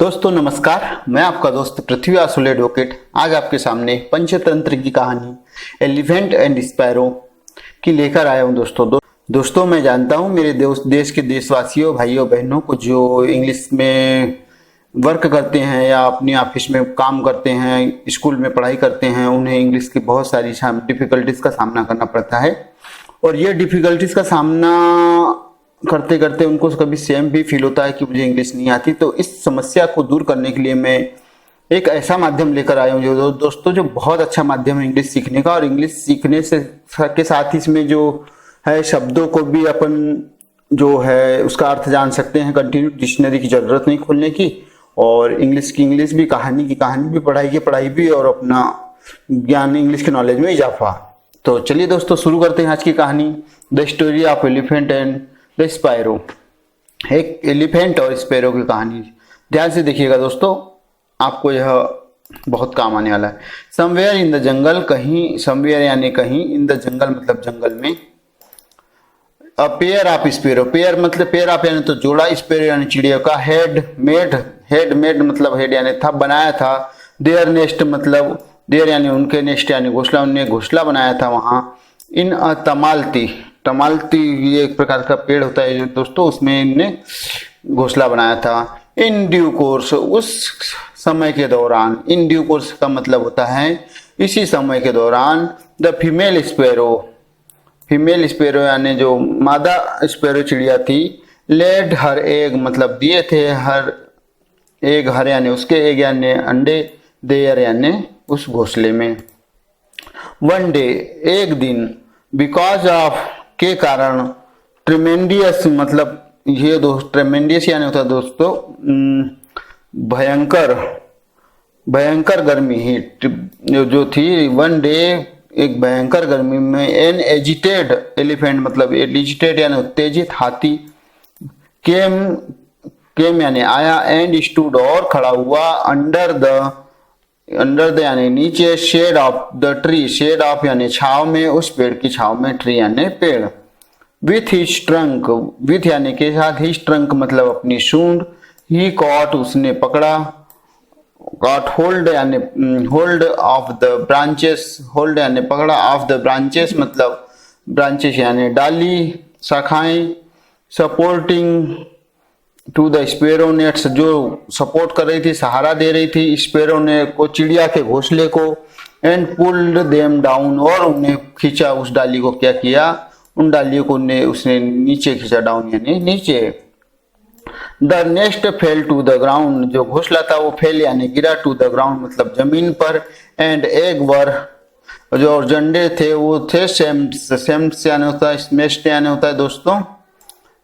दोस्तों नमस्कार, मैं आपका दोस्त पृथ्वी आसुल एडवोकेट आज आपके सामने पंचतंत्र की कहानी एलिफेंट एंड स्पैरो की लेकर आया हूं। दोस्तों मैं जानता हूं मेरे देश के देशवासियों भाइयों बहनों को जो इंग्लिश में वर्क करते हैं या अपनी ऑफिस में काम करते हैं, स्कूल में पढ़ाई करते हैं, उन्हें इंग्लिश की बहुत सारी डिफिकल्टीज का सामना करना पड़ता है। और ये डिफिकल्टीज का सामना करते करते उनको कभी सेम भी फील होता है कि मुझे इंग्लिश नहीं आती। तो इस समस्या को दूर करने के लिए मैं एक ऐसा माध्यम लेकर आया हूँ जो दोस्तों जो बहुत अच्छा माध्यम है इंग्लिश सीखने का। और इंग्लिश सीखने से के साथ ही इसमें जो है शब्दों को भी अपन जो है उसका अर्थ जान सकते हैं। कंटिन्यू डिक्शनरी की जरूरत नहीं खोलने की, और इंग्लिश की इंग्लिश भी, कहानी की कहानी भी, पढ़ाई की पढ़ाई भी, और अपना ज्ञान इंग्लिश के नॉलेज में इजाफा। तो चलिए दोस्तों शुरू करते हैं आज की कहानी, the story of elephant and the sparrow. एक एलिफेंट और स्पैरो की कहानी, ध्यान से देखिएगा दोस्तों, आपको यह बहुत काम आने वाला है। समवेयर इन द जंगल, कहीं, समवेयर यानी कहीं, इन द जंगल मतलब जंगल में। A pair of sparrow, pair मतलब पेयर ऑफ यानी तो जोड़ा, स्पैरो यानी चिड़िया का। हेड मेड मतलब हेड यानी था, बनाया था। देयर नेस्ट मतलब देयर यानी उनके, नेस्ट यानी घोंसला, उनने घोंसला बनाया था वहां। इन अ तमालती ये एक प्रकार का पेड़ होता है दोस्तों, उसमें इनने घोंसला बनाया था। इन ड्यू कोर्स, उस समय के दौरान, इन ड्यू कोर्स का मतलब होता है इसी समय के दौरान। द फीमेल स्पैरो यानी जो मादा स्पैरो चिड़िया थी, लेड हर एग मतलब दिए थे, हर एग, हर यानी उसके, एग यानी अंडे, देयर यानी उस घोंसले में। वन डे एक दिन, बिकॉज ऑफ के कारण, ट्रेमेंडियस मतलब ये दोस्त, ट्रेमेंडियस यानी होता है दोस्तों भयंकर गर्मी ही जो थी। वन डे एक भयंकर गर्मी में, एन एजिटेड एलिफेंट मतलब एजिटेड यानी उत्तेजित हाथी, केम यानी आया, एंड स्टूड और खड़ा हुआ, अंडर द यानी नीचे, shade of the tree, shade of यानी छाव में, उस पेड़ की छाव में, ट्री यानी पेड़। विथ हिज ट्रंक, विथ यानी के साथ, हिज ट्रंक मतलब अपनी सूंड, ही कॉट उसने पकड़ा, कॉट होल्ड यानी hold of the branches, hold यानी पकड़ा, ऑफ द ब्रांचेस मतलब ब्रांचेस यानी डाली, शाखाएं। Supporting to the sparrow nests, जो सपोर्ट कर रही थी, सहारा दे रही थी स्पैरो ने को, चिड़िया के घोंसले को। एंड पुल्ड देम डाउन, और उन्हें खींचा, उस डाली को क्या किया, उन डालियों को उसने नीचे खींचा, डाउन यानी नीचे। The nest fell to the ground, जो घोंसला था वो फेल यानी गिरा, टू द ग्राउंड मतलब जमीन पर। एंड एग वर, जो अंडे थे वो थे सेम्स यानी होता है, स्मैश्ड यानी होता है दोस्तों,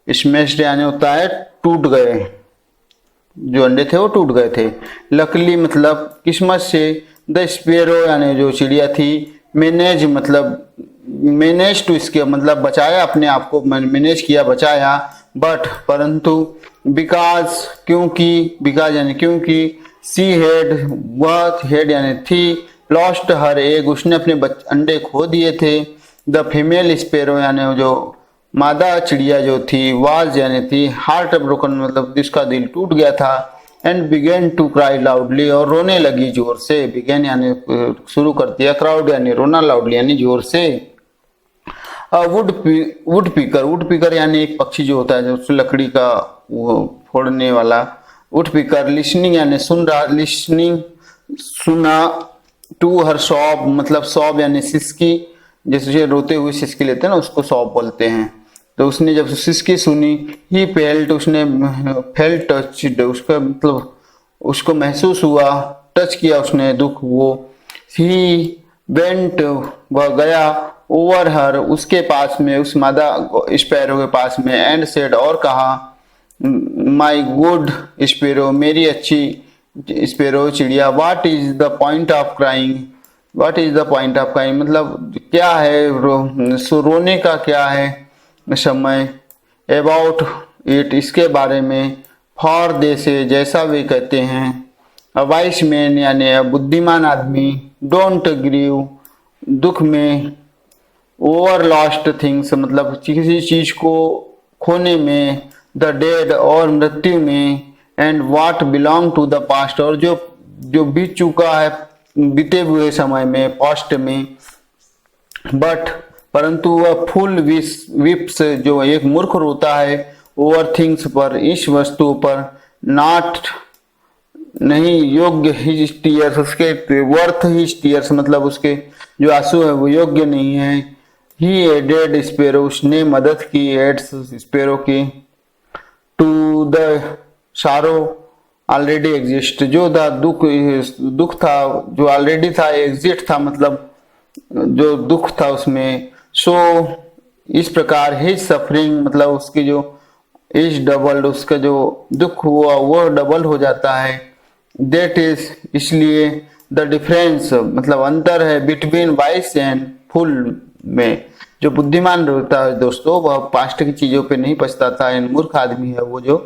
स्मैश्ड यानी होता है टूट गए, जो अंडे थे वो टूट गए थे। लकली मतलब किस्मत से, द स्पैरो यानी जो चिड़िया थी, मैनेज मतलब मैनेज टू, इसके मतलब बचाया, अपने आप को मैनेज किया, बचाया। बट परंतु, बिकॉज क्योंकि, बिकॉज यानी क्योंकि, सी हेड वह, हेड यानी थी, लॉस्ट हर एग उसने अपने अंडे खो दिए थे। द फीमेल स्पैरो यानी जो मादा चिड़िया जो थी, वाज यानी थी, हार्ट ब्रोकन मतलब जिसका दिल टूट गया था। And began to cry loudly, और रोने लगी जोर से, बिगेन यानी शुरू कर दिया, क्राउड यानी रोना, लाउडली यानी जोर से। वुड पीकर यानी एक पक्षी जो होता है जो लकड़ी का वो फोड़ने वाला, वुड पीकर। लिसनिंग यानी सुन रहा, लिसनिंग सुना। टू हर सॉब मतलब सॉब यानी सिसकी, जैसे रोते हुए सिसकी लेते हैं ना, उसको सॉब बोलते हैं। तो उसने जब सिसकी सुनी, ही फेल्ट, उसने फेल्ट टच, उसका मतलब उसको महसूस हुआ, टच किया उसने दुख वो। ही वेंट वह गया, ओवर हर उसके पास में, उस मादा स्पैरो के पास में। एंड सेड और कहा, माई गुड स्पैरो मेरी अच्छी स्पैरो चिड़िया, what is the point of crying, what is the point of crying मतलब क्या है रोने का क्या है समय। अबाउट इट इसके बारे में। फॉर दे से जैसा वे कहते हैं। अ वाइस मैन यानी बुद्धिमान आदमी। डोंट ग्रीव दुख में। ओवर लॉस्ट थिंग्स मतलब किसी चीज को खोने में। द डेड और मृत्यु में। And what belong to the past, और जो जो बीत चुका है बीते हुए समय में, पास्ट में। बट परंतु वह फुल विप्स, जो एक मूर्ख रोता है ओवर थिंग्स पर, इस वस्तु पर, नॉट नहीं योग्य हिज टीयर्स, उसके वर्थ हिज टीयर्स मतलब उसके जो आंसू है वो योग्य नहीं है। ही एडेड स्पेरो, उसने मदद की, एड्स स्पेरो की, टू द सारो ऑलरेडी एग्जिस्ट, जो दुख था जो ऑलरेडी था, एग्जिट था मतलब जो दुख था उसमें। सो इस प्रकार हिज सफरिंग मतलब उसकी जो इज डबल्ड, उसका जो दुख हुआ वो डबल हो जाता है। दैट इज, इसलिए द डिफरेंस मतलब अंतर है बिटवीन वाइस एंड फुल में। जो बुद्धिमान होता है दोस्तों वह पास्ट की चीजों पे नहीं पछताता है, मूर्ख आदमी है वो जो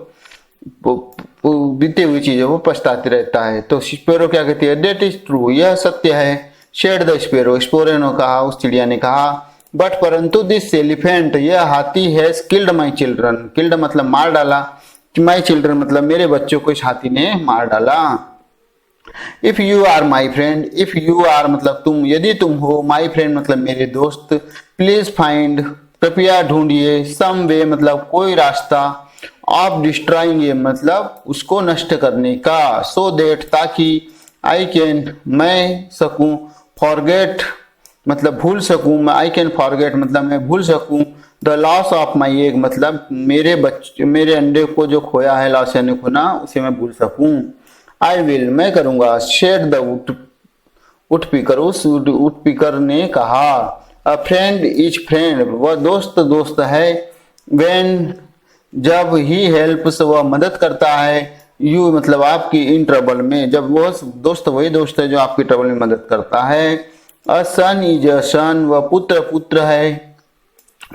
बीते हुई चीजों वो पछताते रहता है। तो स्पेरो क्या कहती है, दैट इज ट्रू, यह सत्य है। शेड द स्पेरो, स्पेरो ने कहा, उस चिड़िया ने कहा। बट परंतु दिस एलिफेंट, यह हाथी has killed my children, killed मतलब मार डाला, माई चिल्ड्रन मतलब मेरे बच्चों को इस हाथी ने मार डाला। If you are my friend, if you are मतलब तुम, यदि तुम हो, माई फ्रेंड मतलब मेरे दोस्त, प्लीज फाइंड कृपया ढूंढिए, सम वे मतलब कोई रास्ता, ऑफ डिस्ट्रॉइंग ये मतलब उसको नष्ट करने का, सो देट ताकि, आई कैन मैं सकूं, फॉरगेट मतलब भूल सकूं, आई कैन फॉरगेट मतलब मैं भूल सकूं, the loss of my egg मतलब मेरे अंडे को जो खोया है, लॉस यानी खोना, उसे मैं भूल सकूं। आई विल मैं करूंगा, शेड द वुडपीकर, उस वुडपीकर ने कहा। अ फ्रेंड इज फ्रेंड, वह दोस्त दोस्त है। व्हेन जब ही हेल्प्स वह मदद करता है, यू मतलब आपकी इन ट्रबल में, जब वह दोस्त वही दोस्त है जो आपकी ट्रबल में मदद करता है। अ सन इज अ सन, वह पुत्र पुत्र है।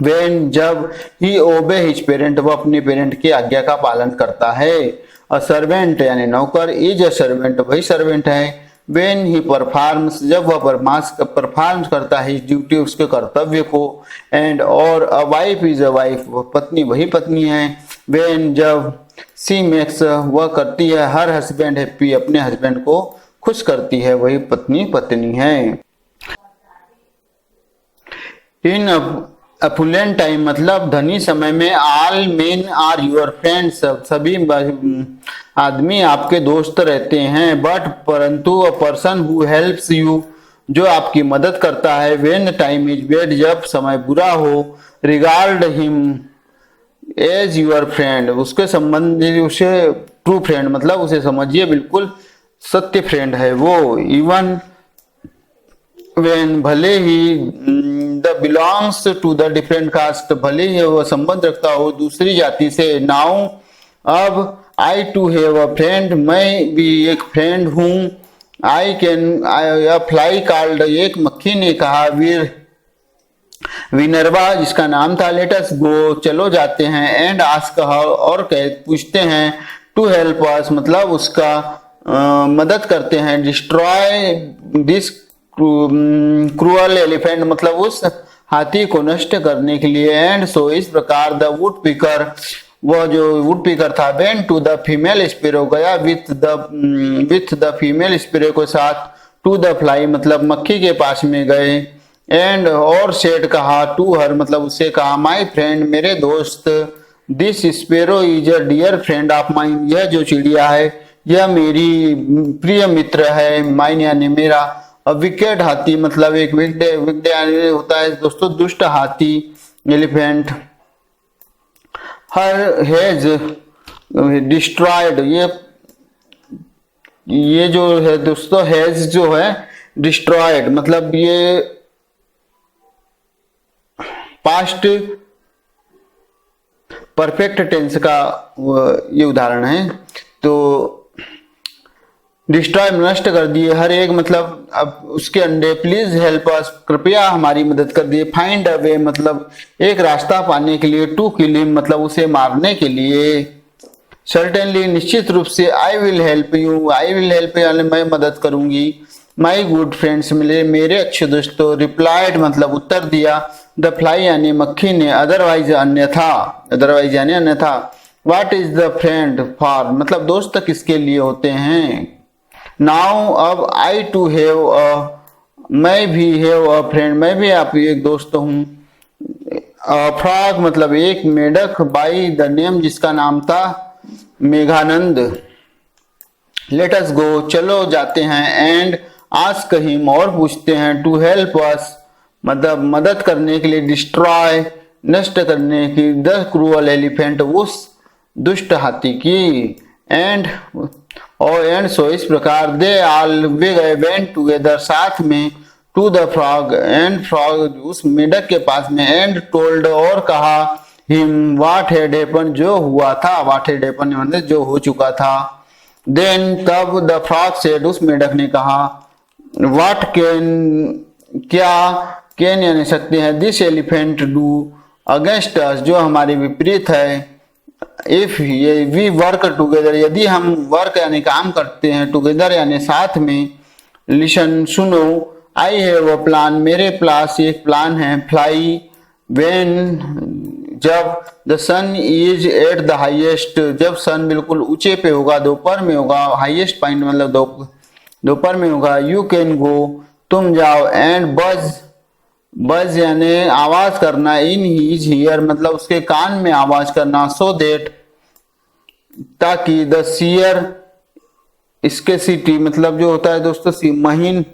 व्हेन जब ही ओबे हिज पेरेंट, वह अपने पेरेंट की आज्ञा का पालन करता है। अ सर्वेंट यानी नौकर, इज अ सर्वेंट वही सर्वेंट है। व्हेन ही परफॉर्म्स, जब वह परफॉर्म्स करता है ड्यूटी उसके कर्तव्य को। एंड और a wife is a wife, वह पत्नी वही पत्नी है। व्हेन जब सी मेक्स, वह करती है हर हस्बैंड हैप्पी, अपने हस्बैंड को खुश करती है, वही पत्नी पत्नी है। इन अफुलेंट टाइम मतलब धनी समय में, all men are your friends, सभी आदमी आपके दोस्त रहते हैं। बट परंतु a person who helps you, जो आपकी मदद करता है, व्हेन टाइम इज बैड जब समय बुरा हो, regard him as your friend, उसके संबंधी उसे ट्रू फ्रेंड मतलब उसे समझिए बिल्कुल सत्य फ्रेंड है वो। इवन व्हेन भले ही the belongs to the different caste, भले ही वह संबंध रखता हो दूसरी जाति से। नाउ अब, आई टू हैव अ फ्रेंड, मैं भी एक फ्रेंड हूँ। आई कैन फ्लाई कॉल्ड, एक मक्खी ने कहा, वीर विनरवा जिसका नाम था, लेट अस गो चलो जाते हैं, एंड आस्क हर और पूछते हैं, टू हेल्प अस मतलब उसका मदद करते हैं, डिस्ट्रॉय दिस क्रूअल एलिफेंट मतलब उस हाथी को नष्ट करने के लिए। एंड सो इस प्रकार द वुड पिकर, वह जो वुड पिकर था, went to the female sparrow गया विथ द फीमेल स्पेरो के साथ, टू द फ्लाई मतलब मक्खी के पास में गए। एंड और सेड कहा, टू हर मतलब उसे कहा, माई फ्रेंड मेरे दोस्त, this sparrow is a dear friend of mine, यह जो चिड़िया है यह मेरी प्रिय मित्र है। माइन यानी मेरा। विकेट हाथी मतलब एक विकटे होता है दोस्तों दुष्ट हाथी, एलिफेंट। हर हैज डिस्ट्रॉयड, ये जो है दोस्तों हैज जो है डिस्ट्रॉयड मतलब ये पास्ट परफेक्ट टेंस का ये उदाहरण है। तो डिस्ट्रॉय नष्ट कर दिए, हर एक मतलब अब उसके अंडे, प्लीज हेल्प अस कृपया हमारी मदद कर दिए, फाइंड अ वे मतलब एक रास्ता पाने के लिए, टू किल हिम मतलब उसे मारने के लिए। सर्टेनली निश्चित रूप से, I will help you, I will help यानी मैं मदद करूंगी, माई गुड फ्रेंड्स मिले मेरे अच्छे दोस्तों, रिप्लाइड मतलब उत्तर दिया, द फ्लाई यानी मक्खी ने, अदरवाइज अन्यथा, अदरवाइज यानी अन्यथा, what is the friend for, मतलब दोस्त किसके लिए होते हैं। नाउ अब आई टू हैव अ, मैं भी हैव अ फ्रेंड, मैं भी आप एक दोस्त हूँ। फ्रॉग मतलब एक मेढक, बाई द नेम जिसका नाम था मेघानंद। लेट अस गो चलो जाते हैं, एंड आस्क हिम और पूछते हैं, टू हेल्प अस मतलब मदद करने के लिए, डिस्ट्रॉय नष्ट करने की, द क्रूअल एलिफेंट उस दुष्ट हाथी की। एंड एंड सो इस प्रकार दे ऑल वे गए वेंट टुगेदर साथ में, to the frog and frog उस मेढक के पास में, एंड टोल्ड और कहा, हिम व्हाट हैड हैपन जो हुआ था, व्हाट हैड हैपन मतलब जो हो चुका था। देन तब द फ्रॉग सेड उस मेढक ने कहा, व्हाट कैन क्या, कैन यानी सकते हैं, this elephant do against us जो हमारे विपरीत है, इफ ये वी वर्क टुगेदर यदि हम वर्क यानी काम करते हैं, टुगेदर यानी साथ में, लिसन सुनो, आई हैव अ प्लान मेरे पास एक प्लान है, फ्लाई व्हेन जब, the sun is at the highest जब सन बिल्कुल ऊंचे पे होगा, दोपहर में होगा, हाईएस्ट पॉइंट मतलब दोपहर में होगा, यू कैन गो तुम जाओ, एंड बज बज यानी आवाज करना, इन हिज हियर मतलब उसके कान में आवाज करना, सो देट ताकि, द सीयर इसके सिटी मतलब जो होता है दोस्तों महीन,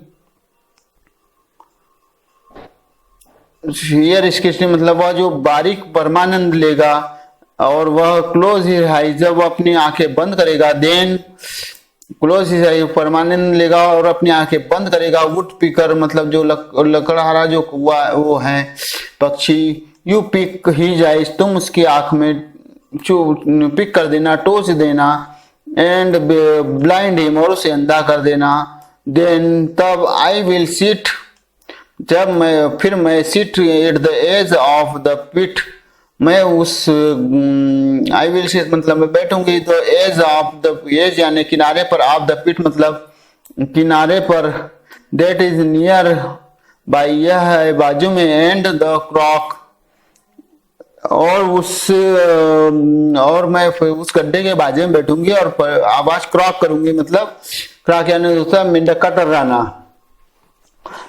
हियर इसके मतलब वह जो बारीक परमानंद लेगा, और वह क्लोज हिज आईज जब अपनी आंखें बंद करेगा, देन क्लोज हिज आईज परमानंद लेगा और अपनी आंखें बंद करेगा, वुड पिकर मतलब जो लकड़हारा जो वो है पक्षी, यू पिक हिज आईज तुम उसकी आंख में पिक कर देना, टोच देना, एंड ब्लाइंड हिम और उसे अंधा कर देना। देन तब आई विल सिट जब मैं sit at the edge of the pit मैं उस आई विल सिट मतलब मैं बैठूंगी, तो एज ऑफ द एज यानी किनारे पर, ऑफ द पिट मतलब किनारे पर, दैट इज नियर बाई यह है बाजू में, एंड द क्रॉक और और मैं उस गड्ढे के बाजू में बैठूंगी और आवाज क्रॉक करूंगी, मतलब क्रॉक यानी दूसरा मेंढक का टर्राना।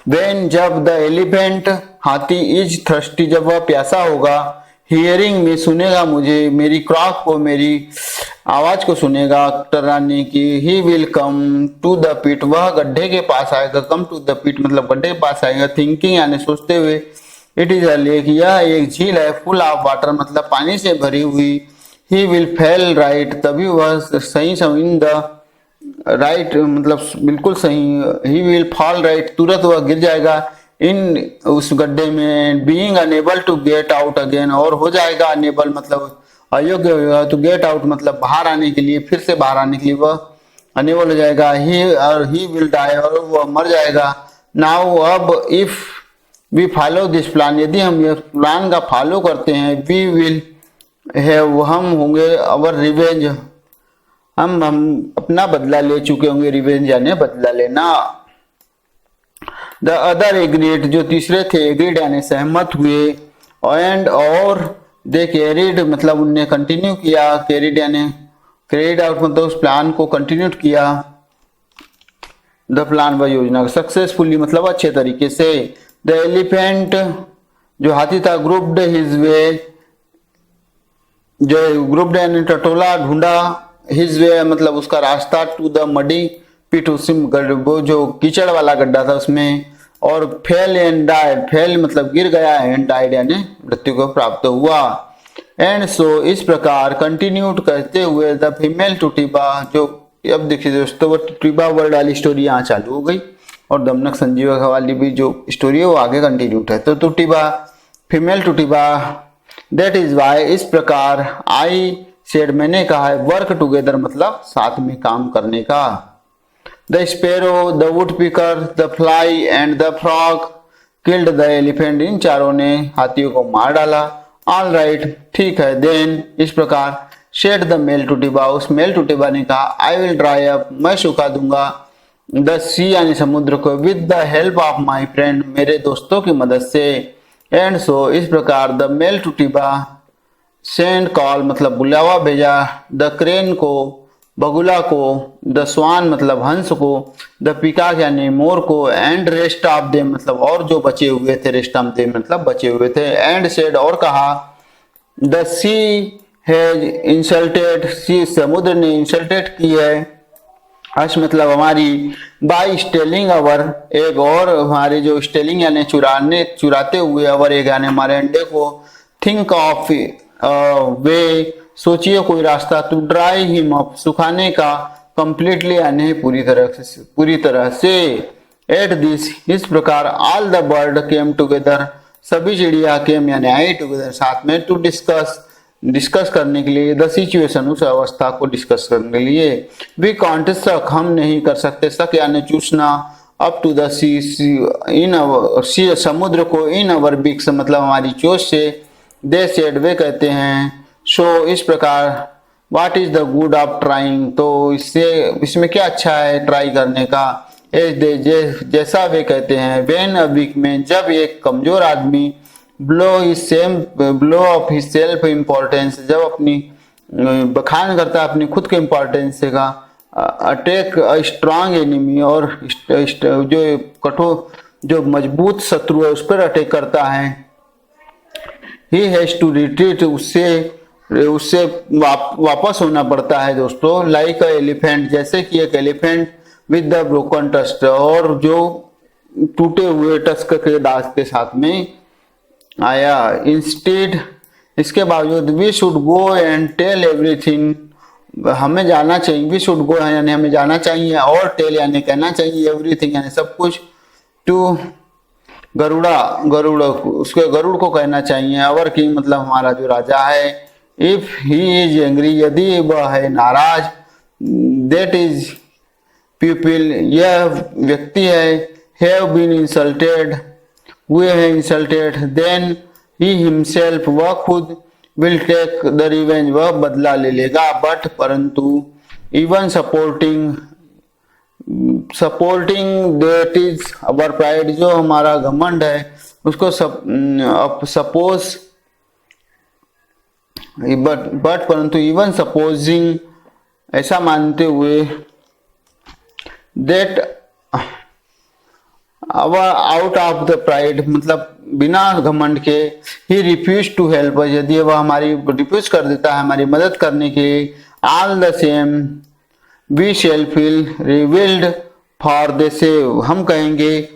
वेन जब द एलिफेंट हाथी इज थर्स्टी जब वह प्यासा होगा, हियरिंग में सुनेगा मुझे, मेरी क्रॉक को मेरी आवाज को सुनेगा टर्राने की, he will come to the pit वह गड्ढे के पास आएगा, कम टू द पिट मतलब गड्ढे के पास आएगा, थिंकिंग यानी सोचते हुए, इट इज अ लेक यह एक झील है, फुल ऑफ वाटर मतलब पानी से भरी हुई, ही विल फेल राइट तभी वह सही इन द राइट मतलब बिल्कुल सही, ही विल फॉल राइट तुरंत वह गिर जाएगा, इन उस गड्ढे में, being unable to get out again और हो जाएगा अनेबल मतलब अयोग्य होगा, टू गेट आउट मतलब बाहर आने के लिए, फिर से बाहर आने के लिए वह अनेबल हो जाएगा, ही विल डाई और वह मर जाएगा। नाउ अब if we follow this plan यदि हम यह प्लान का फॉलो करते हैं, वी विल हैव हम होंगे अवर रिवेंज हम अपना बदला ले चुके होंगे, रिवेंज यानी बदला लेना। द अदर एग्रीड जो तीसरे थे, एग्रीड यानी सहमत हुए, एंड और दे कैरिड मतलब उनने कंटिन्यू किया, कैरिड यानी कैरिड आउट मतलब उस प्लान को कंटिन्यू किया, द प्लान व योजना सक्सेसफुली मतलब अच्छे तरीके से। द एलिफेंट जो हाथी था, ग्रुप्ड हिज वे जो ग्रुप्ड यानी टटोला ढूंढा, हिज वे मतलब उसका रास्ता, टू द मडी पिट वो जो कीचड़ वाला गड्ढा था उसमें, और फेल एंड डाइड फेल मतलब गिर गया, एंड डाइड यानी मृत्यु को प्राप्त हुआ। एंड सो इस प्रकार कंटिन्यूड करते हुए द फीमेल टूटीबा जो अब देखिए दोस्तों वो टूटीबा वर्ड वाली स्टोरी यहाँ चालू हो गई, और दमनक संजीवक वाली भी जो स्टोरी है वो आगे कंटिन्यूड है। तो टूटीबा फीमेल टूटीबा, दैट इज वाई इस प्रकार, आई सेड मैंने कहा है, वर्क टुगेदर मतलब साथ में काम करने का। The sparrow the wood picker the fly and the frog killed the elephant in चारों ने हाथियों को मार डाला। ऑल राइट ठीक है, देन इस प्रकार, शेड द मेल टूटीबा उस मेल टूटीबा ने कहा, आई विल ड्राई अप मैं सुखा दूंगा, द सी यानी समुद्र को, with the help of my friend मेरे दोस्तों की मदद से। एंड सो इस प्रकार द मेल टूटीबा सेंड कॉल मतलब बुलावा भेजा, द क्रेन को बगुला को, द स्वान मतलब हंस को, द पिकॉक यानी मोर को, एंड रेस्ट ऑफ देम मतलब और जो बचे हुए थे, रेस्ट ऑफ देम मतलब बचे हुए थे, एंड सेड और कहा, द सी हैज इंसल्टेड, सी समुद्र ने इंसल्टेड की है, हर्ष मतलब हमारी, बाई स्टेलिंग अवर एग और हमारे जो स्टेलिंग यानी चुराते हुए, अवर एग यानी हमारे अंडे को, थिंक ऑफ वे सोचिए कोई रास्ता, टू ड्राई हिम अप सुखाने का, कंप्लीटली यानी पूरी तरह से, एट दिस इस प्रकार, all the bird came together सभी चिड़िया केम यानी आई टुगेदर साथ में, टू डिस्कस करने के लिए, द सिचुएशन उस अवस्था को डिस्कस करने के लिए, वी कांट सक हम नहीं कर सकते, सक यानी चूसना, अप टू द सी इन समुद्र को, इन अवर बिक्स मतलब हमारी चोच से, दे सेड वे कहते हैं, सो इस प्रकार, what is the good of trying तो इसमें क्या अच्छा है ट्राई करने का, एज दे जैसा वे कहते हैं, वेन अ वीक में जब एक कमजोर आदमी, blow of his self importance जब अपनी बखान करता है अपनी खुद के इम्पोर्टेंस का, अटैक अ स्ट्रांग एनिमी और जो कठोर जो मजबूत शत्रु है उस पर अटैक करता है, ही हैज टू रिट्रीट उससे वापस होना पड़ता है दोस्तों, लाइक अ एलिफेंट जैसे कि एक elephant, with the broken tusk और जो टूटे हुए टस्क के दांत के साथ में आया, इंस्टेड इसके बावजूद, we should go and tell everything हमें जाना चाहिए, वी शुड गो यानी हमें जाना चाहिए, और टेल यानी कहना चाहिए, एवरीथिंग यानी सब कुछ, टू गरुड़ को कहना चाहिए, अवर किंग मतलब हमारा जो राजा है, इफ ही इज एंग्री यदि वह है नाराज, दैट इज पीपल यह व्यक्ति है, हैव बीन इंसल्टेड हुए हैं इंसल्टेड, देन ही हिमसेल्फ वह खुद, विल टेक द रिवेंज वह बदला ले लेगा, बट परंतु, even supporting that is our pride जो हमारा घमंड है उसको सपोज बट परंतु, इवन सपोजिंग ऐसा मानते हुए, that out of the pride मतलब बिना घमंड के, ही रिफ्यूज टू हेल्प यदि वह हमारी रिफ्यूज कर देता है हमारी मदद करने के, all the same we shall feel revealed for the save हम कहेंगे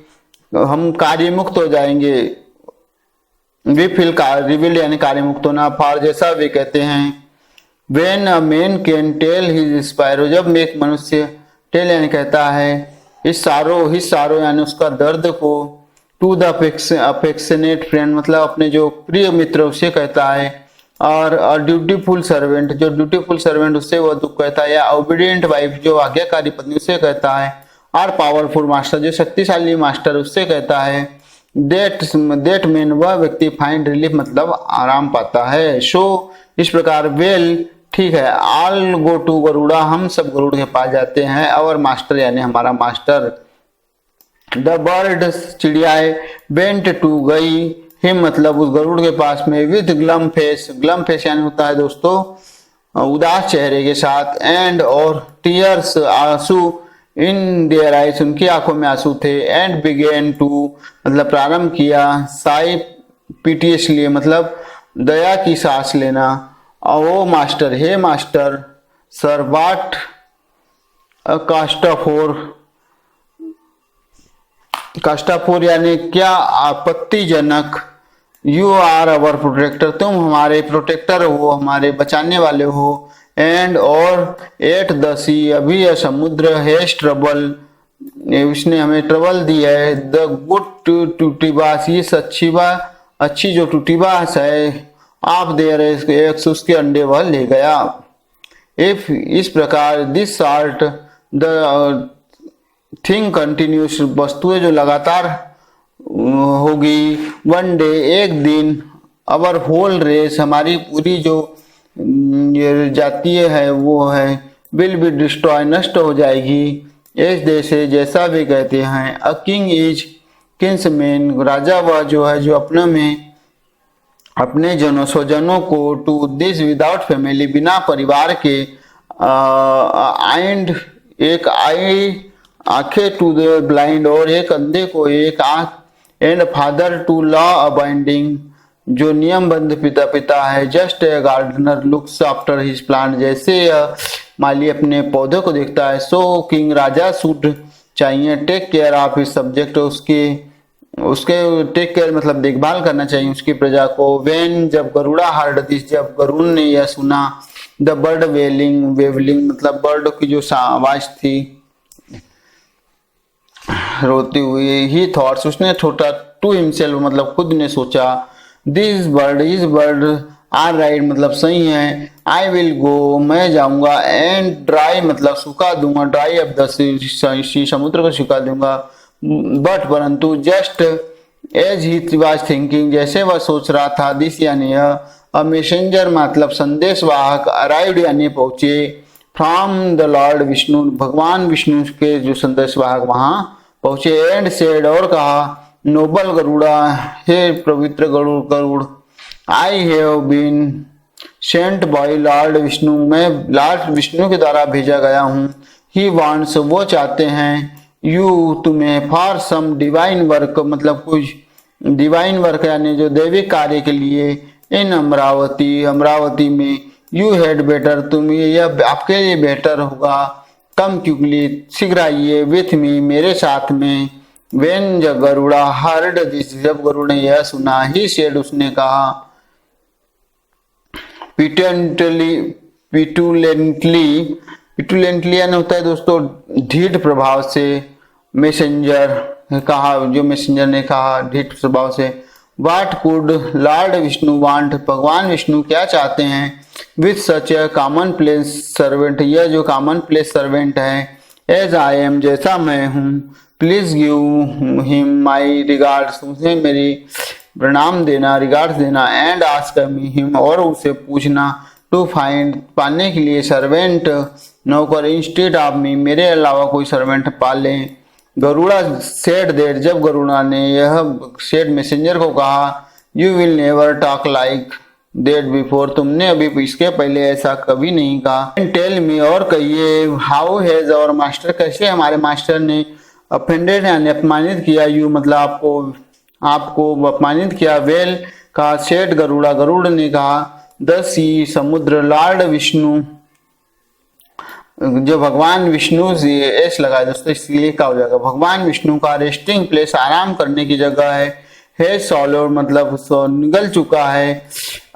हम कार्य मुक्त हो जाएंगे, वी फील रिवील्ड यानी कार्य मुक्त होना, फॉर जैसा वे कहते हैं, when a man can tell his sparrow जब एक मनुष्य टेल यानी कहता है, हिज सारो यानी उसका दर्द को, टू द अफेक्शनेट फ्रेंड मतलब अपने जो प्रिय मित्र उसे कहता है, और ड्यूटीफुल सर्वेंट जो ड्यूटीफुल सर्वेंट उससे वह दुख कहता है, या ओबीडियंट वाइफ जो आज्ञाकारी पत्नी उससे कहता है, और पावरफुल मास्टर जो शक्तिशाली मास्टर उससे कहता है, दैट मैन वह व्यक्ति फाइंड रिलीफ मतलब आराम पाता है, शो इस प्रकार, वेल ठीक है, ऑल गो टू गरुड़ा हम सब गरुड़ के पास जाते हैं, अवर मास्टर यानी हमारा मास्टर, द बर्ड चिड़ियाए, वेंट टू गई हिम मतलब उस गरुड़ के पास में, विद ग्लम फेस यानी होता है दोस्तों उदास चेहरे के साथ, एंड और टीयर्स आंसू, इन देयर आइज उनकी आंखों में आंसू थे, एंड बिगेन टू मतलब प्रारंभ किया, साई पीटियसली मतलब दया की सांस लेना, और वो मास्टर हे मास्टर, सर वाट कास्टाफोर यानी क्या आपत्तिजनक, यू आर अवर प्रोटेक्टर तुम हमारे प्रोटेक्टर हो हमारे बचाने वाले हो, एंड और एट द सी अभी यह समुद्र हैज ट्रबल उसने हमें ट्रबल दी है, द गुड टूटीबास ये अच्छी जो टूटीबास है, आप देर एक उसके अंडे वह ले गया, इफ इस प्रकार, this sort the thing continuous वस्तुएं जो लगातार होगी, वन डे एक दिन, अवर होल रेस हमारी पूरी जो जातीय है वो है, विल बी डिस्ट्रॉय नष्ट हो जाएगी, इस देश से जैसा भी कहते हैं, अ किंग इज किंग्समैन राजा वह जो है जो अपने में अपने जनों स्वजनों को, टू दिस विदाउट फैमिली, बिना परिवार के, एंड एक आई आंखें, टू द ब्लाइंड, और एक अंधे को एक आंख, and father to law abiding, जो नियमबद्ध पिता है, just a gardener looks after his plant, जैसे यह माली अपने पौधों को देखता है, सो किंग राजा शुड चाहिए take care of his subject, उसके उसके टेक केयर मतलब देखभाल करना चाहिए उसकी प्रजा को। वेन जब गरुड़ा हर्ड दिस, जब गरुड़ ने यह सुना, द बर्ड वेवलिंग मतलब बर्ड की जो आवाज थी रोती हुई, ही थॉट्स उसने छोटा, टू हिमसेल्फ मतलब खुद ने सोचा, दिस बर्ड आर राइट मतलब सही है, आई विल गो मैं जाऊंगा, एंड ड्राई मतलब सुखा दूंगा, ड्राई अप द सी समुद्र को सुखा दूंगा, बट परंतु just as he was thinking जैसे वह सोच रहा था, दिस यानी अ मैसेंजर मतलब संदेशवाहक, अराइव्ड यानी पहुंचे, फ्रॉम द लॉर्ड विष्णु भगवान विष्णु के जो संदेशवाहक वहां पहुंचे, एंड सेड और कहा, नोबल गरुड़ा हे पवित्र Garuda, I have been sent by lord Vishnu, मैं लॉर्ड विष्णु के द्वारा भेजा गया हूँ, ही वांट्स वो चाहते हैं, यू तुम्हें, फॉर सम डिवाइन वर्क मतलब कुछ डिवाइन वर्क यानी जो दैविक कार्य के लिए, इन अमरावती में, यू हैड बेटर तुम यह आपके लिए बेहतर होगा, कम क्विकली शीघ्र आइए, विथ मी मेरे साथ में, वेन जब गरुड़ा हर्ड दिस, जब गरुड़ ने यह सुना, ही सेड उसने कहा, पिटुलेंटली यानी होता है दोस्तों ढीठ प्रभाव से, मैसेंजर कहा, जो मैसेंजर ने कहा ढीठ स्वभाव से, what could Lord Vishnu want भगवान विष्णु क्या चाहते हैं, with such A common place servant यह जो कॉमन प्लेस सर्वेंट है, एज आई एम जैसा मैं हूँ, please give him my regards उसे मेरी प्रणाम देना, रिगार्ड्स देना, एंड आस्क हिम और उसे पूछना, टू फाइंड पाने के लिए, सर्वेंट नौकर, इंस्टेड ऑफ मी मेरे अलावा कोई सर्वेंट पाले। गरुड़ा सेड देट जब गरुड़ा ने यह सेड मैसेंजर को कहा, you will never talk like that before तुमने अभी इसके पहले ऐसा कभी नहीं कहा, टेल मी और कहिए, हाउ हैज आवर मास्टर कैसे हमारे मास्टर ने अफेंडेड यानी अपमानित किया, यू मतलब आपको अपमानित किया, वेल का सेड गरुड़ा गरुड़ ने कहा, द सी समुद्र, लॉर्ड विष्णु जो भगवान विष्णु से एस लगा दोस्तों इसलिए क्या हो जाएगा, भगवान विष्णु का रेस्टिंग प्लेस आराम करने की जगह है सॉलिड मतलब निकल चुका है,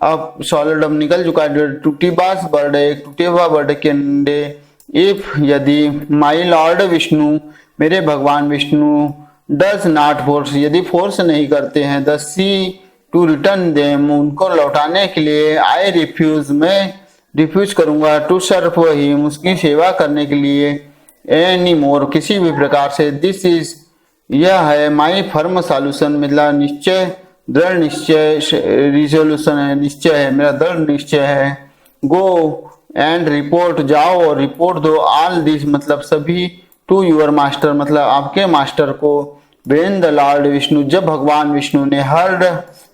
अब सॉलिड अब निकल चुका है, टूटीबास बर्ड एक टूटेवा बर्ड के अंडे, इफ यदि माई लॉर्ड विष्णु मेरे भगवान विष्णु, डज नॉट फोर्स यदि फोर्स नहीं करते हैं, the sea to return them उनको लौटाने के लिए, आई रिफ्यूज मैं रिफ्यूज करूंगा, टू सर्व हिम उसकी सेवा करने के लिए, एनी मोर किसी भी प्रकार से, दिस इज यह है, माई फर्म सॉल्यूशन मतलब निश्चय दृढ़ निश्चय, रिजोल्यूशन है निश्चय है मेरा दृढ़ निश्चय है, गो एंड रिपोर्ट जाओ और रिपोर्ट दो, ऑल दिस मतलब सभी, टू यूर मास्टर मतलब आपके मास्टर को, वेन द लॉर्ड विष्णु जब भगवान विष्णु ने हर्ड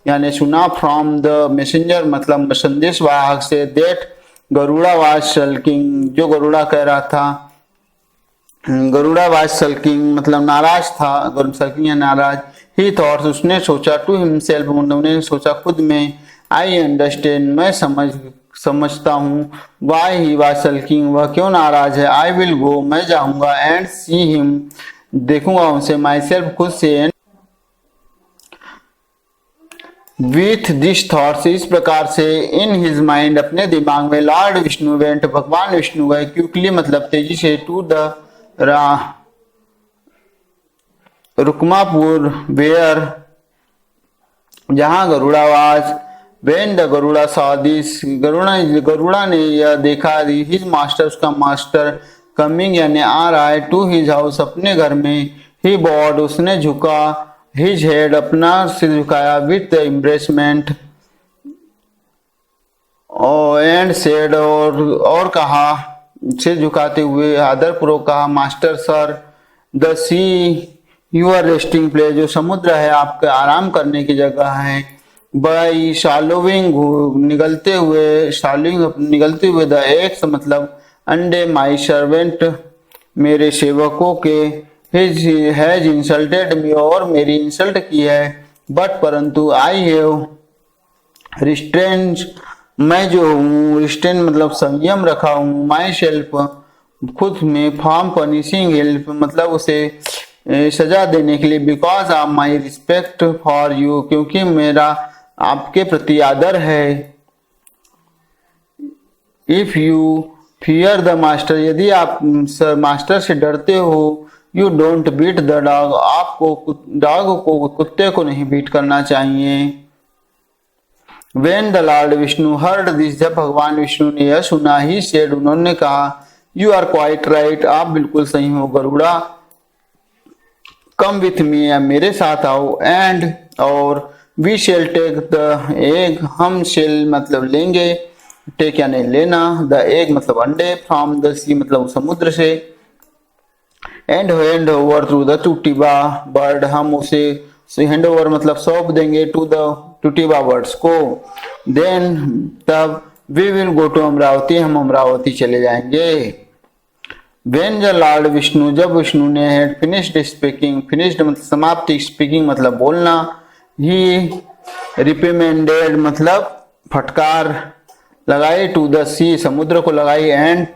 यानी सुना, फ्रॉम द मैसेंजर मतलब संदेश वाहक से, देट गरुड़ा वाज सल्किंग जो गरुड़ा कह रहा था, गरुड़ा वाज सल्किंग मतलब नाराज था, सल्किंग या नाराज, ही थॉट्स उसने सोचा, टू हिमसेल्फ उन्होंने सोचा खुद में, आई अंडरस्टैंड मैं समझता हूँ, वाई ही वाज सल्किंग वह क्यों नाराज है, आई विल गो मैं जाऊंगा, एंड सी हिम देखूंगा उनसे, माई सेल्फ खुद से, विथ दिस थॉट्स इस प्रकार से, इन हिज माइंड अपने दिमाग में, लॉर्ड विष्णु वेंट भगवान विष्णु गए, क्विकली मतलब तेजी से, टू द रुकमापुर वेयर जहां Garudavas, when the Garuda saw this Garuda ने यह देखा, हिज मास्टर उसका मास्टर, कमिंग यानी आ रहा है, टू हिज हाउस अपने घर में, ही बॉड उसने झुका, हिज हेड अपना सिर झुकाया, विथ एम्ब्रेसमेंट एंड सेड और कहा सिर झुकाते हुए आदरपूर्वक कहा, master sir, the sea your resting place जो समुद्र है आपके आराम करने की जगह है, बाई सालोविंग निगलते हुए द एग्स मतलब अंडे, माई सर्वेंट मेरे सेवकों के, हिज हैज इंसल्टेड मी और मेरी इंसल्ट की है, बट परंतु आई हैव रिस्ट्रेन, मैं जो हूँ रिस्ट्रेन मतलब संयम रखा हूँ, माई सेल्फ खुद में, फ्रॉम पनिशिंग हेल्प मतलब उसे सजा देने के लिए, because of my respect for you क्योंकि मेरा आपके प्रति आदर है, if you fear the master यदि आप मास्टर से डरते हो, you don't beat the dog आपको डॉग को कुत्ते को नहीं बीट करना चाहिए। When the Lord Vishnu heard this, जब भगवान विष्णु ने यह सुना, ही said उन्होंने कहा, You are quite right, आप बिल्कुल सही हो गरुड़ा, Come with me, मेरे साथ आओ, and और we shall take the egg, हम shall मतलब लेंगे, take यानी लेना, the egg मतलब अंडे, from the sea मतलब समुद्र से, and hand over through the टूटीबा bird, हम उसे हैंड ओवर मतलब सौंप देंगे टू द टूटीबा बर्ड्स को, देन तब we will go to Amaravati, हम अमरावती चले जाएंगे। वेन द लॉर्ड विष्णु जब विष्णु ने हैड फिनिश्ड स्पीकिंग, फिनिश्ड मतलब समाप्ति, स्पीकिंग मतलब बोलना, ही रिपेमेंडेड मतलब फटकार लगाई, टू द सी समुद्र को लगाई, एंड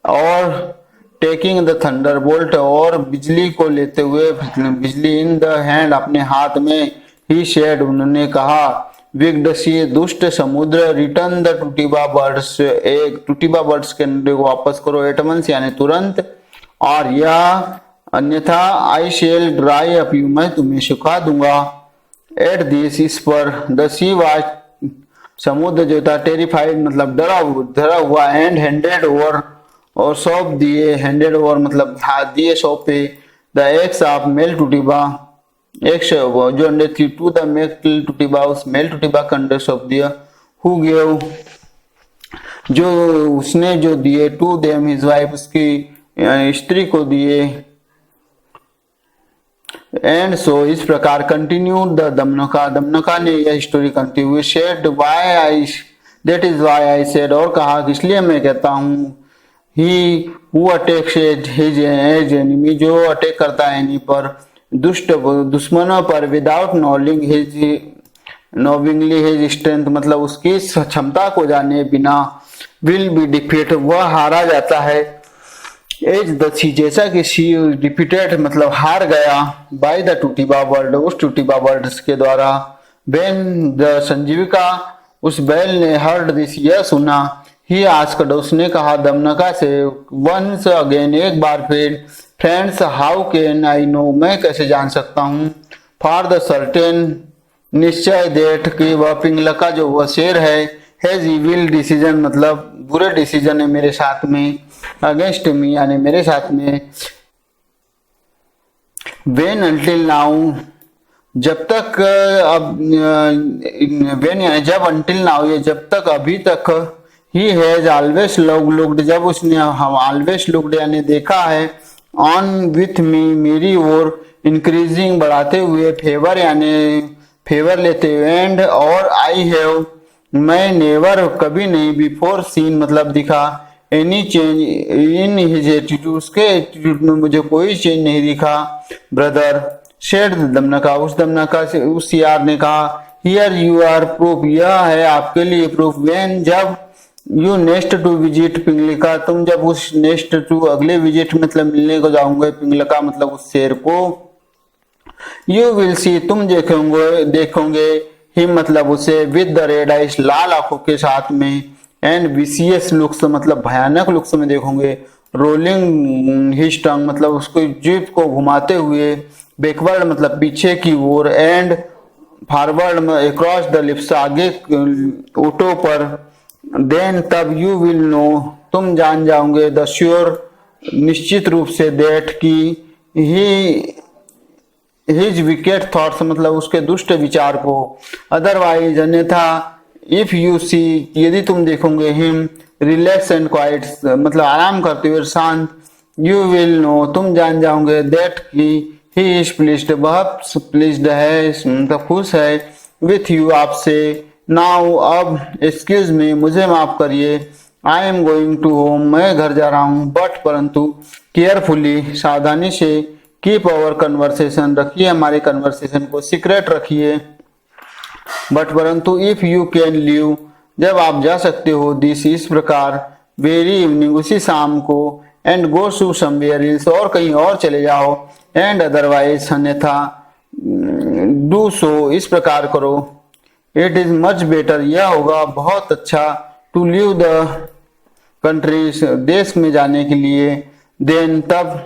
और टेकिंग द थंडर बोल्ट और बिजली को लेते हुए, बिजली इन द हैंड अपने हाथ में, ही शेड उन्होंने कहा, विग्ड सी दुष्ट समुद्र, रिटर्न द टूटीबा बर्ड्स एक टूटीबा बर्ड्स के अंडे को वापस करो, एटमंस यानी तुरंत, और या अन्यथा I shall dry up you मैं तुम्हें सुखा दूंगा, एट दिस इस पर, द सी वाज समुद्र जो था, टेरिफाइड मतलब डरा हुआ, एंड हैंडेड ओवर और सौंप दिए, हैंडेड ओवर मतलब हाथ दिए सौंपे, the eggs of male Tittibha eggs जो अंडे थी, टू द मेल टूटीबा उस मेल टूटीबा का अंडे सौंप दिया, हु गिव जो उसने जो दिए, टू देम हिज वाइफ उसकी स्त्री को दिए, एंड सो इस प्रकार कंटिन्यू द दमनका ने यह story continue said why I that is why I said और कहा इसलिए मैं कहता हूँ, he who attacks his enemy जो अटैक करता है एनी पर, दुष्ट दुश्मनों पर, विदाउट नोविंगली हिज स्ट्रेंथ मतलब उसकी क्षमता को जाने बिना, विल बी डिफीट वह हारा जाता है, एज द सी जैसा कि सी डिफीटेड मतलब हार गया, बाय द टूटीबा बर्ड उस टूटीबा बर्ड के द्वारा, बेन द संजीविका उस बैल ने हर्ड दिस यह सुना, ही आस्क्ड उसने कहा दमनका से, वंस अगेन एक बार फिर, friends how can I know मैं कैसे जान सकता हूँ, फॉर द सर्टेन निश्चय देट कि वह पिंगलका जो वह शेर है, हैज इविल डिसीजन मतलब बुरे डिसीजन है मेरे साथ में, अगेंस्ट मी यानी मेरे साथ में, वेन अंटिल नाउ जब तक अब वेन यानी जब, अंटिल नाउ ये जब तक अभी तक, ही हैज ऑलवेज लुक्ड जब उसने हम ऑलवेज लुक्ड यानी देखा है, ऑन विथ मी मेरी ओर, इंक्रीजिंग बढ़ाते हुए, फेवर यानी फेवर लेते हुए, एंड और आई हैव मैं नेवर कभी नहीं, बिफोर सीन मतलब दिखा, any change in his attitude उसके एटीट्यूड में मुझे कोई चेंज नहीं दिखा, ब्रदर शेड दमनका उस दमनका से उस यार ने कहा, हियर यू आर प्रूफ यह है आपके लिए प्रूफ, वेन जब, यू नेक्स्ट टू विजिट पिंगलिका तुम जब उस नेक्स्ट टू अगले विजिट मतलब मिलने को जाओगे पिंगलिका मतलब उस शेर को, यू विल सी तुम देखोगे ही मतलब उसे, विद द रेड आइस लाल आंखों के साथ में, एंड विशियस लुक्स मतलब भयानक लुक्स में देखोगे, रोलिंग हिज टंग मतलब उसको जीभ को घुमाते हुए, बैकवर्ड मतलब पीछे की ओर, and forward across the lips आगे ओठों पर, देन तब यू विल नो तुम जान जाओगे, द श्योर निश्चित रूप से, दैट की ही हिज विकेट थॉट्स मतलब उसके दुष्ट विचार को, अदरवाइज अन्यथा, इफ यू सी यदि तुम देखोगे, हिम रिलैक्स एंड क्वाइट मतलब आराम करते हुए शांत, यू विल नो तुम जान जाओगे, दैट की ही इज प्लीज्ड वह प्लीज्ड है मतलब खुश है, विथ यू आपसे, नाउ अब, एक्सक्यूज मी मुझे माफ करिए, I am going to home मैं घर जा रहा हूँ, बट परंतु, केयरफुली सावधानी से, कीप अवर कन्वर्सेशन रखिए हमारे कन्वर्सेशन को सीक्रेट रखिए, बट परंतु इफ यू कैन लीव जब आप जा सकते हो, दिस इस प्रकार, वेरी इवनिंग उसी शाम को, and go to somewhere else और कहीं और चले जाओ, एंड अदरवाइज अन्यथा, डू सो इस प्रकार करो, इट इज मच बेटर यह होगा बहुत अच्छा, टू लीव द कंट्री देश में जाने के लिए, देन तब,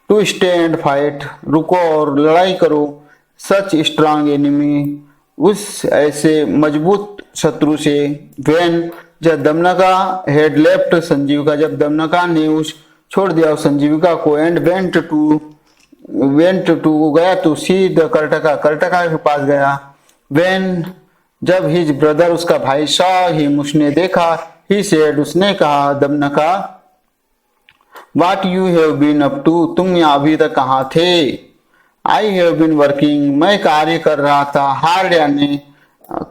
टू स्टे एंड फाइट रुको और लड़ाई करो, सच स्ट्रांग एनिमी उस ऐसे मजबूत शत्रु से, वेन जब दमनका हेड लेफ्ट संजीविका जब दमनका ने उस छोड़ दिया उस संजीविका को, एंड वेंट टू गया टू सी द कर्टका कर्टका के पास गया, वेन जब हिज ब्रदर उसका भाई सॉ हिम उसने देखा, ही सेड उसने कहा Damanaka, what you have been up to तुम यहाँ अभी तक कहाँ थे, आई हैव बीन वर्किंग मैं कार्य कर रहा था, हार्ड यानी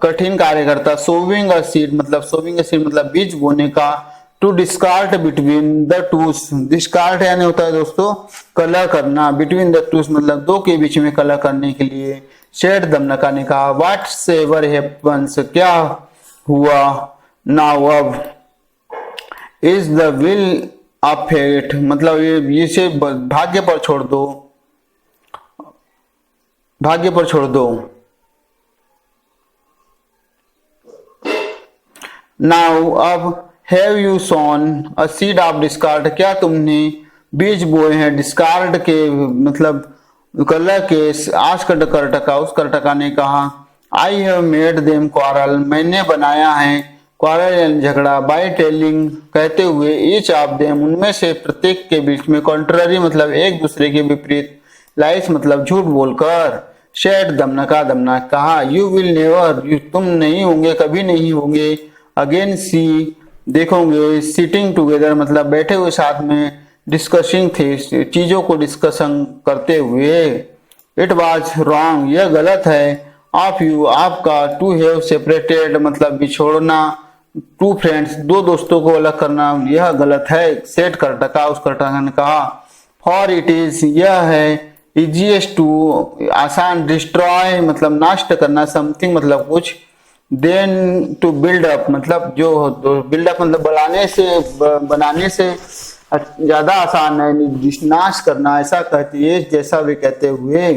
कठिन कार्य करता, सोविंग अ सीड मतलब बीज बोने का, to discard between the twos discard यानी होता है दोस्तों कलह करना, बिटवीन द टूस मतलब दो के बीच में कलह करने के लिए, शेड दमनका ने कहा, व्हाट्स एवर हैपन्स क्या हुआ, नाउ अब, is the will of fate मतलब ये इसे भाग्य पर छोड़ दो, भाग्य पर छोड़ दो, नाउ अब, have you soon a seed of discard क्या तुमने बीज बोए हैं डिस्कार्ड के मतलब कलह के, आज कर्टका उस कर्टका ने कहा, I have made them quarrel मैंने बनाया है क्वारल यानी झगड़ा, बाय टेलिंग कहते हुए, ईच ऑफ देम उनमें से प्रत्येक के बीच में, कॉन्ट्ररी मतलब एक दूसरे के विपरीत, लाइस मतलब झूठ बोलकर, शेड दमनका कहा, यू विल नेवर तुम नहीं होंगे कभी नहीं होंगे, अगेन सी देखोगे, सिटिंग टुगेदर मतलब बैठे हुए साथ में, डिस्कसिंग थे चीजों को डिस्कशन करते हुए, इट वाज रॉन्ग यह गलत है, ऑफ यू आपका, टू हैव सेपरेटेड मतलब बिछोड़ना, टू फ्रेंड्स दो दोस्तों को अलग करना यह गलत है, सेट कर्टका उस कर्टका ने कहा, फॉर इट इज यह है, इजीएस्ट टू आसान, डिस्ट्रॉय मतलब नष्ट करना, समथिंग मतलब कुछ, देन टू बिल्ड अप मतलब जो बिल्ड अप मतलब बनाने से ज्यादा आसान है, नाश करना ऐसा कहती है, जैसा वे कहते हुए,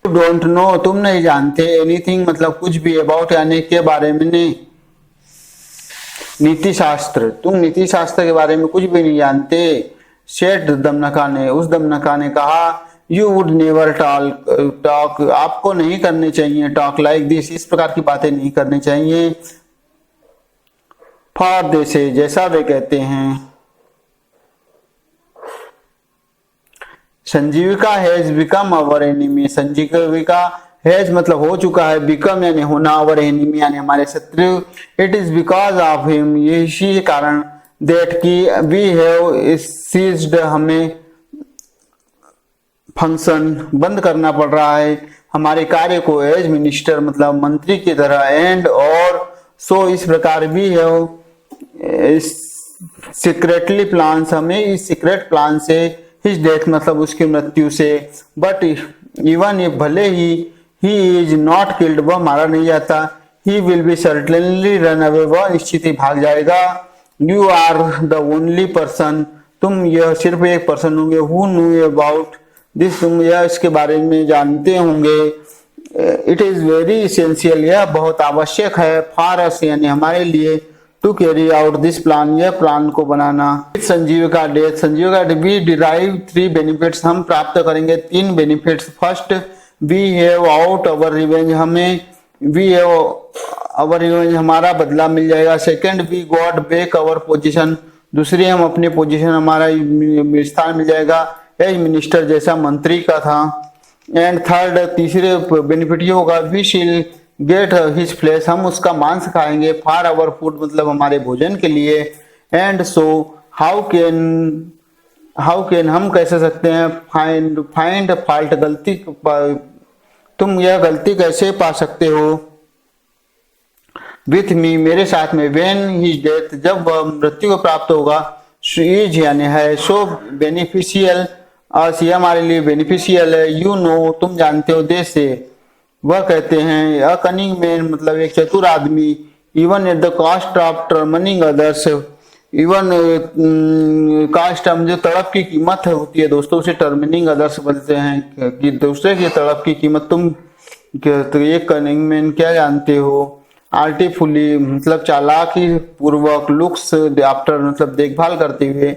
डोंट नो तुम नहीं जानते, एनीथिंग मतलब कुछ भी, अबाउट यानी के बारे में नहीं, नीति शास्त्र तुम नीति शास्त्र के बारे में कुछ भी नहीं जानते, सेठ दमनका ने उस दमनका ने कहा, यू वुड नेवर टॉक आपको नहीं करने चाहिए, टॉक लाइक दिस इस प्रकार की बातें नहीं करनी चाहिए, फॉर दे से जैसा वे कहते हैं, संजीविका हैज बिकम अवर एनिमी संजीविका हैज मतलब हो चुका है, बिकम यानी होना, अवर एनिमी यानी हमारे शत्रु, it is because of him ये इसी कारण, दैट की वी हैव सीज्ड हमें फंक्शन बंद करना पड़ रहा है हमारे कार्य को, एज मिनिस्टर मतलब मंत्री की तरह, एंड और सो इस प्रकार भी है, सीक्रेटली प्लान्स हमें इस सीक्रेट प्लान से, हिज डेथ मतलब उसकी मृत्यु से, बट इवन ये भले ही इज नॉट किल्ड वह मारा नहीं जाता, he will be certainly run away वह निश्चित ही भाग जाएगा, you are the only person तुम यह सिर्फ एक पर्सन होंगे, हु न्यू अबाउट दिस तुम यह इसके बारे में जानते होंगे, इट इज वेरी इसेंशियल यह बहुत आवश्यक है, फॉर अस यानी हमारे लिए, to carry out this plan यह प्लान को बनाना, Sanjivaka death Sanjivaka we derive 3 benefits हम प्राप्त करेंगे 3 benefits, first we have out our revenge हमें वी हैव अवर रिवेंज हमारा बदला मिल जाएगा, second we got back our position दूसरी हम अपनी पोजीशन हमारा स्थान मिल जाएगा एज मिनिस्टर जैसा मंत्री का था, एंड थर्ड तीसरे बेनिफिट ये होगा वी शिल गेट हिज फ्लेश हम उसका मांस खाएंगे, फॉर आवर फूड मतलब हमारे भोजन के लिए, एंड सो हाउ कैन हम कैसे सकते हैं फाइंड फॉल्ट गलती तुम यह गलती कैसे पा सकते हो, विथ मी, मेरे साथ में, व्हेन हिज डेथ, जब वह मृत्यु को प्राप्त होगा, इज यानी है, सो बेनिफिशियल अस, ये हमारे लिए बेनिफिशियल है, यू नो तुम जानते हो, दे से वह कहते हैं, अ कनिंग मैन मतलब एक चतुर आदमी, even at the cost of turning others, even cost जो तड़प की कीमत होती है दोस्तों, उसे टर्मिनिंग अदर्स बोलते हैं कि दूसरे की तड़प की कीमत तुम, तो ये कनिंग मैन क्या जानते हो, आर्टिफुली मतलब चालाकी पूर्वक, लुक्स आफ्टर मतलब देखभाल करते हुए,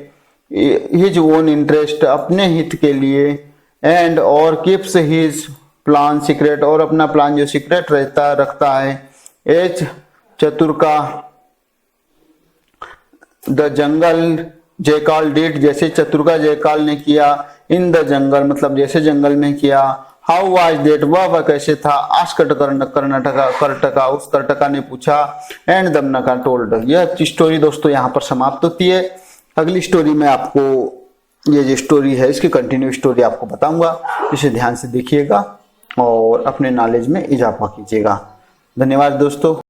हिज ओन इंटरेस्ट अपने हित के लिए, एंड और कीप्स हिज प्लान सीक्रेट और अपना प्लान जो सीक्रेट रहता रखता है, एच चतुर का, द जंगल जयकाल डिड जैसे चतुर का जयकाल ने किया, इन द जंगल मतलब जैसे जंगल में किया, हाउ वाज दैट वह कैसे था, आस्क्ड कर्नाटका उस कर्टका ने पूछा, एंड दमनका टोल्ड। यह स्टोरी दोस्तों यहाँ पर समाप्त होती है। अगली स्टोरी में आपको ये जो स्टोरी है इसकी कंटिन्यू स्टोरी आपको बताऊंगा, इसे ध्यान से देखिएगा और अपने नॉलेज में इजाफा कीजिएगा। धन्यवाद दोस्तों।